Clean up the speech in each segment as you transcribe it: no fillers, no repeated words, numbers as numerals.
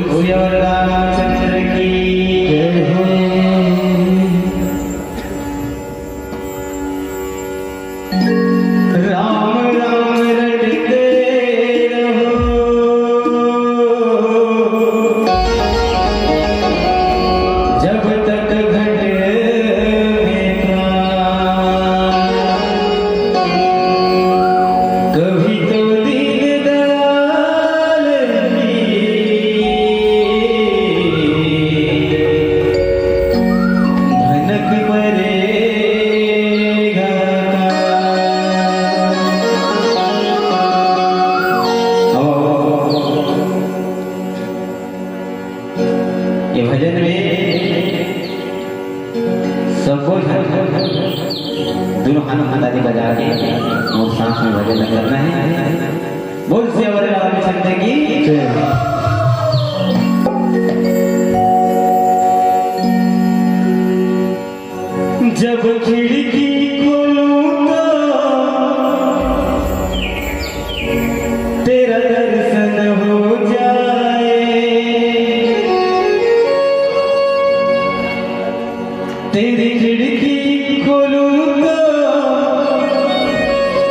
और रामचंद्र की जय हो। राम राम रटते रहो, जब तक घटे में प्राण। कभी तो दीन दयाल की भनक पड़ेगा। ये भजन में सबको दोनों हाथ आदि बजा के और सांस में भजन करना है। बोल से और रामचंद्र की जय। जब खिड़की खोलूं तो तेरा दर्शन हो जाए, तेरी खिड़की खोलूं तो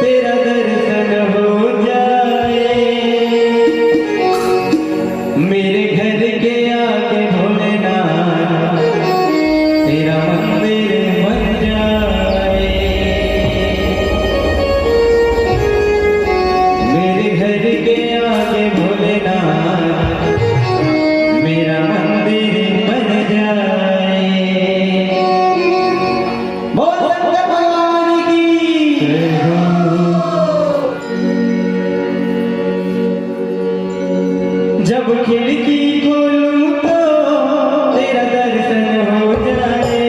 तेरा दर्शन हो जाए। मेरे घर के आगे भोलेनाथ तेरा मंदिर बन जाए। मेरे घर के आगे भोलेनाथ मेरा मंदिर बन जाए। बोल शंकर भगवान की जय हो। जब खिड़की खोलूं तो तेरा दर्शन हो जाए।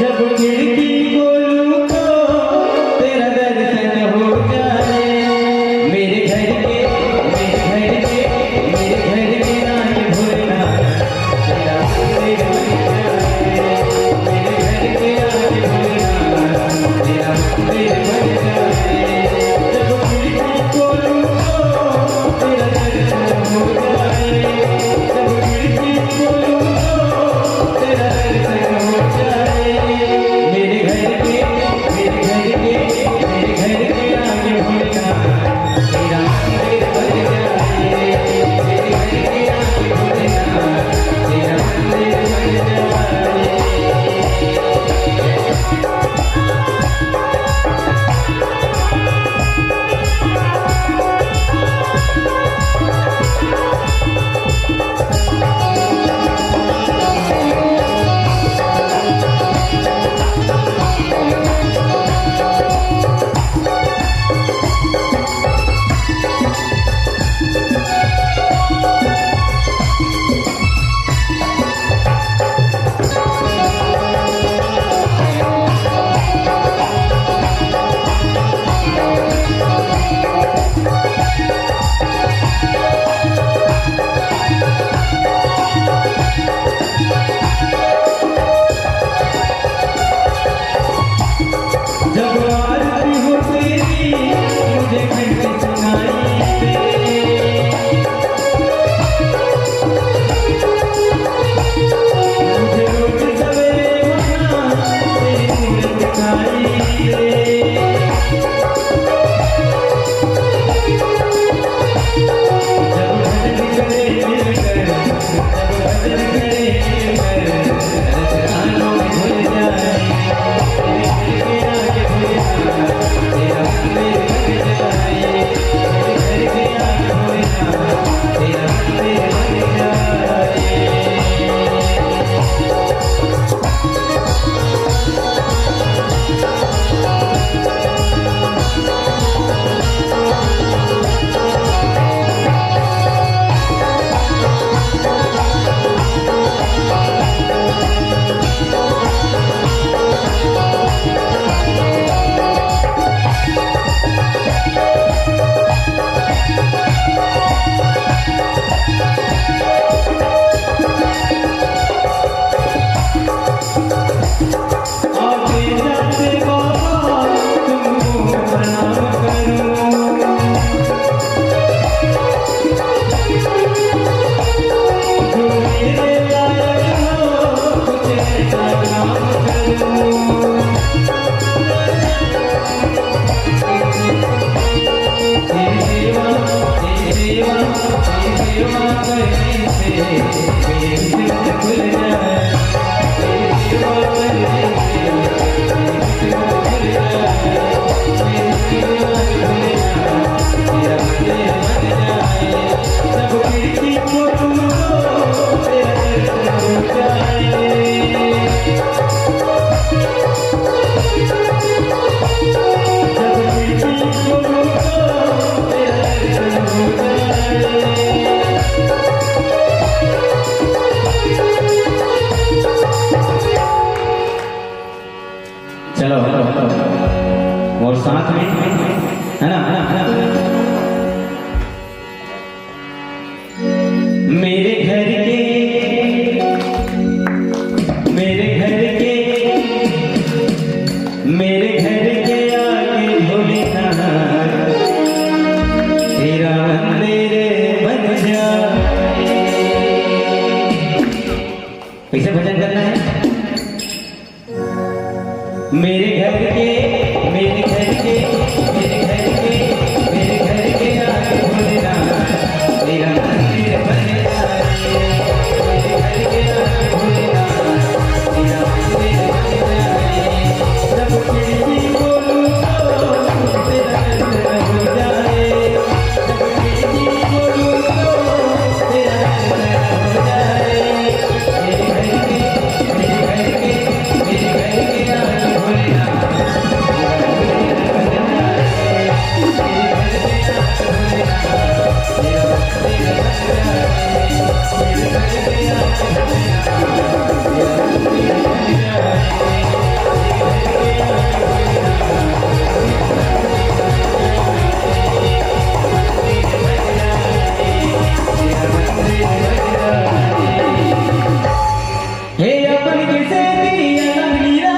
जब खिड़की खोलूं तो तेरा दर्शन हो जाए। मेरे घर के रानी भोलेनाथ तेरा मंदिर बन जाए। मेरे घर के रानी भोलेनाथ तेरा मंदिर बन जाए। जब खिड़की खोलूं तो तेरा दर्शन हो जाए। जब मरने से मेरी किस्मत खुल जाए, मेरी शिवा मरने से मेरी किस्मत खुल जाए, मेरी शिवा खुल जाए, तेरा मंदिर बन जाए, सब खिड़की खोलो तेरा दर्शन हो जाए। चलो और साथ में है ना, मेरे घर के मेरे घर के मेरे घर के आगे भोलेनाथ तेरा मंदिर बन जाए। कैसे भजन करना है? मेरे घर के मेरे घर के मेरे घर के मेरे घर के आगे भोलेनाथ तेरा मंदिर बन जाए, मेरे घर के आगे भोलेनाथ तेरा मंदिर बन जाए, सब खिड़की खोलो तेरा दर्शन हो जाए, सब खिड़की खोलो तेरा दर्शन हो जाए, मेरे घर के मेरे घर के मेरे घर के आगे भोलेनाथ हे अपन किसे दिया हीरा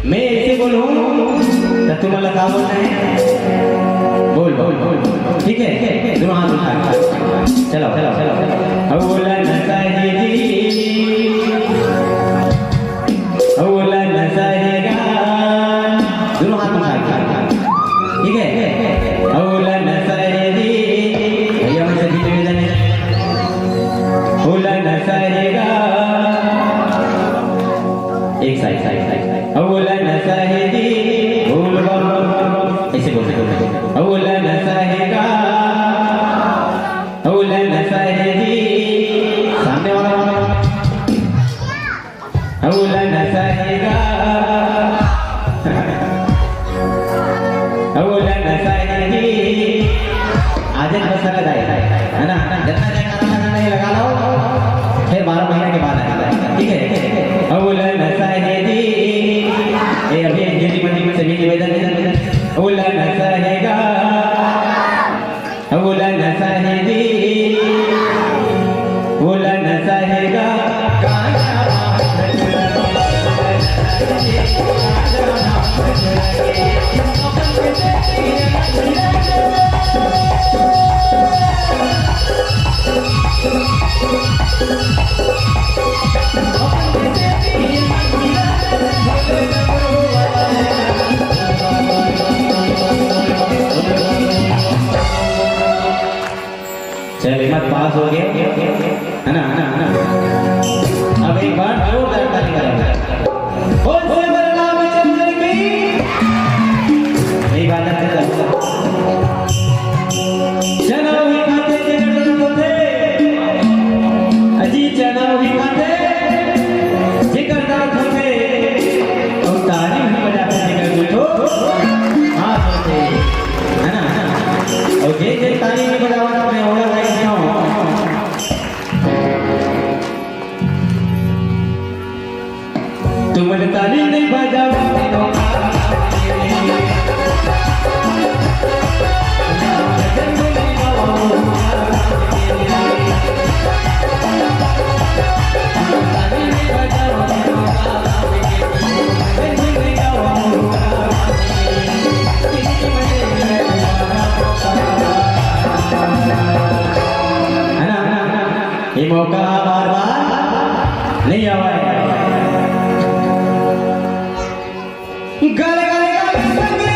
मैं ऐसे बोलूं तो तुम्हारा क्या बोलना है? बोल बोल बोल ठीक है, दोनों हाथ उठा, चलो चलो चलो। औलन साहिदी औलन साहिगा, दोनों हाथ उठा, ठीक है। औलन साहिदी भैया मुझसे भी निवेदन है, औलन साहिगा एक साइड औलन साहिदी बोल बोल ऐसे बोल सकते औलन साहिगा औलन साहिदी, सामने वाला औलन साहिगा औलन साहिदी। आज एक बस लगा है ना, जितना जाएगा नहीं लगा लो, फिर 12 महीने के बाद आएगा, ठीक है। औलन साहिदी ये अभी हिंदी मंडी में सभी निवेदन औलन साहिगा औलन साहिदी औलन साहिगा चलिए मत पास हो गए है ना, अब एक बार जोरदार ताली बजाओ, बोल से रामचंद्र की यही बात है। चना भी खाते जगत थे अजी, चना भी खाते जिगर थे और ताली भी बजाते जिगर तो हाँ होते है ना, और जे ताली नहीं बजावा मैं ओला लाइक मौका बार बार नहीं आवाएगा। गले गले गले संगे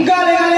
Got it.